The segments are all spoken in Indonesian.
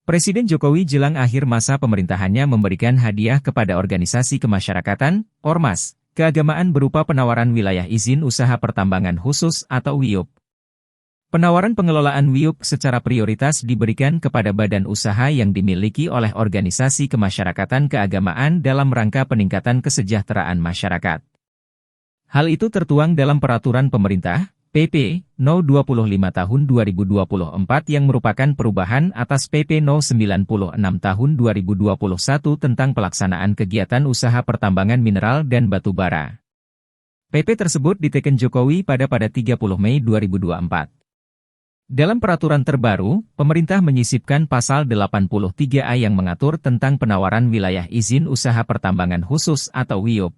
Presiden Jokowi jelang akhir masa pemerintahannya memberikan hadiah kepada organisasi kemasyarakatan, ormas, keagamaan berupa penawaran wilayah izin usaha pertambangan khusus atau WIUP. Penawaran pengelolaan WIUP secara prioritas diberikan kepada badan usaha yang dimiliki oleh organisasi kemasyarakatan keagamaan dalam rangka peningkatan kesejahteraan masyarakat. Hal itu tertuang dalam Peraturan Pemerintah, PP No. 25 Tahun 2024 yang merupakan perubahan atas PP No. 96 Tahun 2021 tentang pelaksanaan kegiatan usaha pertambangan mineral dan batu bara. PP tersebut diteken Jokowi pada 30 Mei 2024. Dalam peraturan terbaru, pemerintah menyisipkan pasal 83A yang mengatur tentang penawaran wilayah izin usaha pertambangan khusus atau WIUP.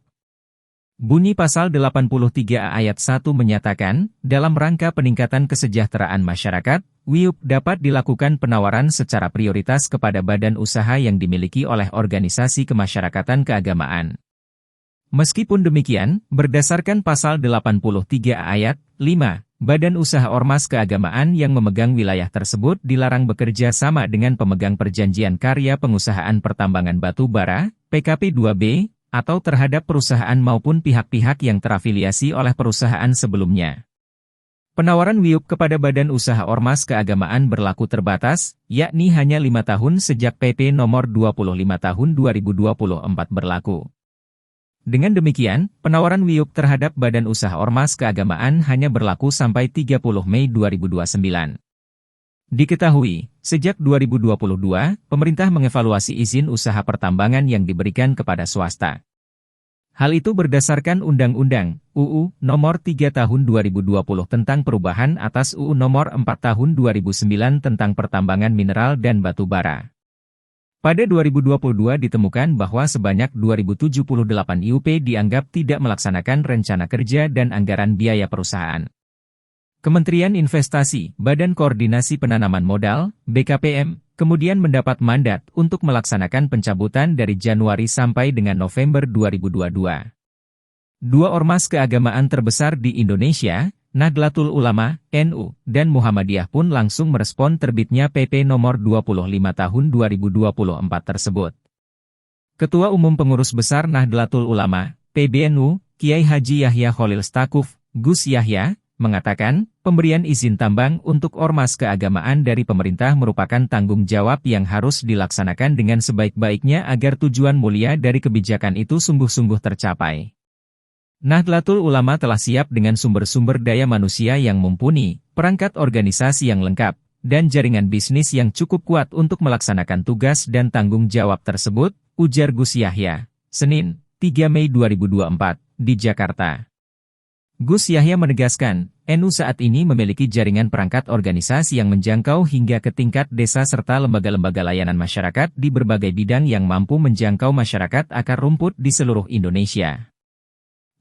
Bunyi pasal 83A ayat 1 menyatakan, dalam rangka peningkatan kesejahteraan masyarakat, WIUP dapat dilakukan penawaran secara prioritas kepada badan usaha yang dimiliki oleh organisasi kemasyarakatan keagamaan. Meskipun demikian, berdasarkan pasal 83A ayat 5, badan usaha ormas keagamaan yang memegang wilayah tersebut dilarang bekerja sama dengan pemegang perjanjian karya pengusahaan pertambangan batu bara, PKP 2B, atau terhadap perusahaan maupun pihak-pihak yang terafiliasi oleh perusahaan sebelumnya. Penawaran WIUP kepada badan usaha ormas keagamaan berlaku terbatas, yakni hanya 5 tahun sejak PP nomor 25 tahun 2024 berlaku. Dengan demikian, penawaran WIUP terhadap badan usaha ormas keagamaan hanya berlaku sampai 30 Mei 2029. Diketahui, sejak 2022, pemerintah mengevaluasi izin usaha pertambangan yang diberikan kepada swasta. Hal itu berdasarkan Undang-Undang UU Nomor 3 Tahun 2020 tentang perubahan atas UU Nomor 4 Tahun 2009 tentang pertambangan mineral dan batu bara. Pada 2022 ditemukan bahwa sebanyak 2078 IUP dianggap tidak melaksanakan rencana kerja dan anggaran biaya perusahaan. Kementerian Investasi, Badan Koordinasi Penanaman Modal, BKPM, kemudian mendapat mandat untuk melaksanakan pencabutan dari Januari sampai dengan November 2022. Dua ormas keagamaan terbesar di Indonesia, Nahdlatul Ulama, NU, dan Muhammadiyah pun langsung merespon terbitnya PP nomor 25 tahun 2024 tersebut. Ketua Umum Pengurus Besar Nahdlatul Ulama, PBNU, Kiai Haji Yahya Khalil Stakuf, Gus Yahya, mengatakan, pemberian izin tambang untuk ormas keagamaan dari pemerintah merupakan tanggung jawab yang harus dilaksanakan dengan sebaik-baiknya agar tujuan mulia dari kebijakan itu sungguh-sungguh tercapai. Nahdlatul Ulama telah siap dengan sumber-sumber daya manusia yang mumpuni, perangkat organisasi yang lengkap, dan jaringan bisnis yang cukup kuat untuk melaksanakan tugas dan tanggung jawab tersebut, ujar Gus Yahya, Senin, 3 Mei 2024, di Jakarta. Gus Yahya menegaskan, NU saat ini memiliki jaringan perangkat organisasi yang menjangkau hingga ke tingkat desa serta lembaga-lembaga layanan masyarakat di berbagai bidang yang mampu menjangkau masyarakat akar rumput di seluruh Indonesia.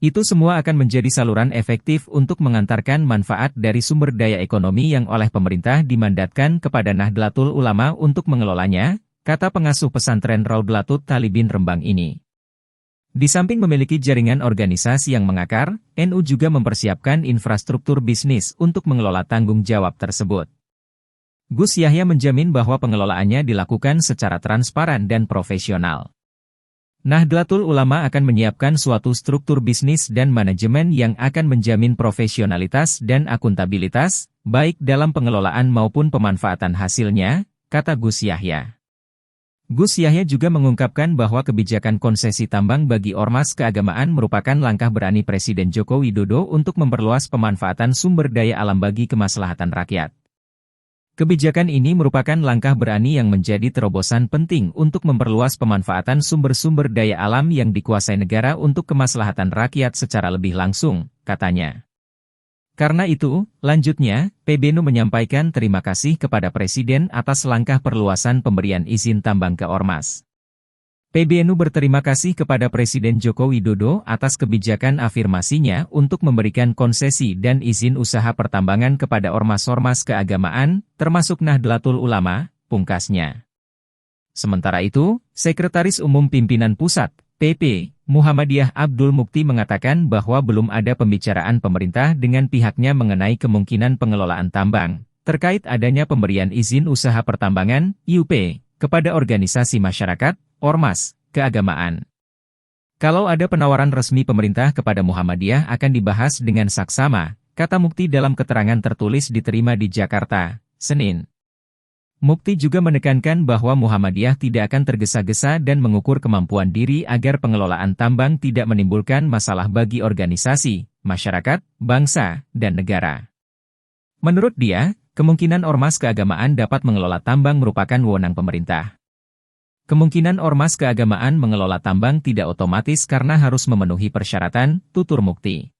Itu semua akan menjadi saluran efektif untuk mengantarkan manfaat dari sumber daya ekonomi yang oleh pemerintah dimandatkan kepada Nahdlatul Ulama untuk mengelolanya, kata pengasuh pesantren Raudlatut Talibin Rembang ini. Di samping memiliki jaringan organisasi yang mengakar, NU juga mempersiapkan infrastruktur bisnis untuk mengelola tanggung jawab tersebut. Gus Yahya menjamin bahwa pengelolaannya dilakukan secara transparan dan profesional. Nahdlatul Ulama akan menyiapkan suatu struktur bisnis dan manajemen yang akan menjamin profesionalitas dan akuntabilitas, baik dalam pengelolaan maupun pemanfaatan hasilnya, kata Gus Yahya. Gus Yahya juga mengungkapkan bahwa kebijakan konsesi tambang bagi ormas keagamaan merupakan langkah berani Presiden Joko Widodo untuk memperluas pemanfaatan sumber daya alam bagi kemaslahatan rakyat. Kebijakan ini merupakan langkah berani yang menjadi terobosan penting untuk memperluas pemanfaatan sumber-sumber daya alam yang dikuasai negara untuk kemaslahatan rakyat secara lebih langsung, katanya. Karena itu, lanjutnya, PBNU menyampaikan terima kasih kepada Presiden atas langkah perluasan pemberian izin tambang ke ormas. PBNU berterima kasih kepada Presiden Joko Widodo atas kebijakan afirmasinya untuk memberikan konsesi dan izin usaha pertambangan kepada ormas-ormas keagamaan, termasuk Nahdlatul Ulama, pungkasnya. Sementara itu, Sekretaris Umum Pimpinan Pusat, PP, Muhammadiyah Abdul Mukti mengatakan bahwa belum ada pembicaraan pemerintah dengan pihaknya mengenai kemungkinan pengelolaan tambang, terkait adanya pemberian izin usaha pertambangan (IUP) kepada organisasi masyarakat, ormas, keagamaan. Kalau ada penawaran resmi pemerintah kepada Muhammadiyah akan dibahas dengan saksama, kata Mukti dalam keterangan tertulis diterima di Jakarta, Senin. Mukti juga menekankan bahwa Muhammadiyah tidak akan tergesa-gesa dan mengukur kemampuan diri agar pengelolaan tambang tidak menimbulkan masalah bagi organisasi, masyarakat, bangsa, dan negara. Menurut dia, kemungkinan ormas keagamaan dapat mengelola tambang merupakan wewenang pemerintah. Kemungkinan ormas keagamaan mengelola tambang tidak otomatis karena harus memenuhi persyaratan, tutur Mukti.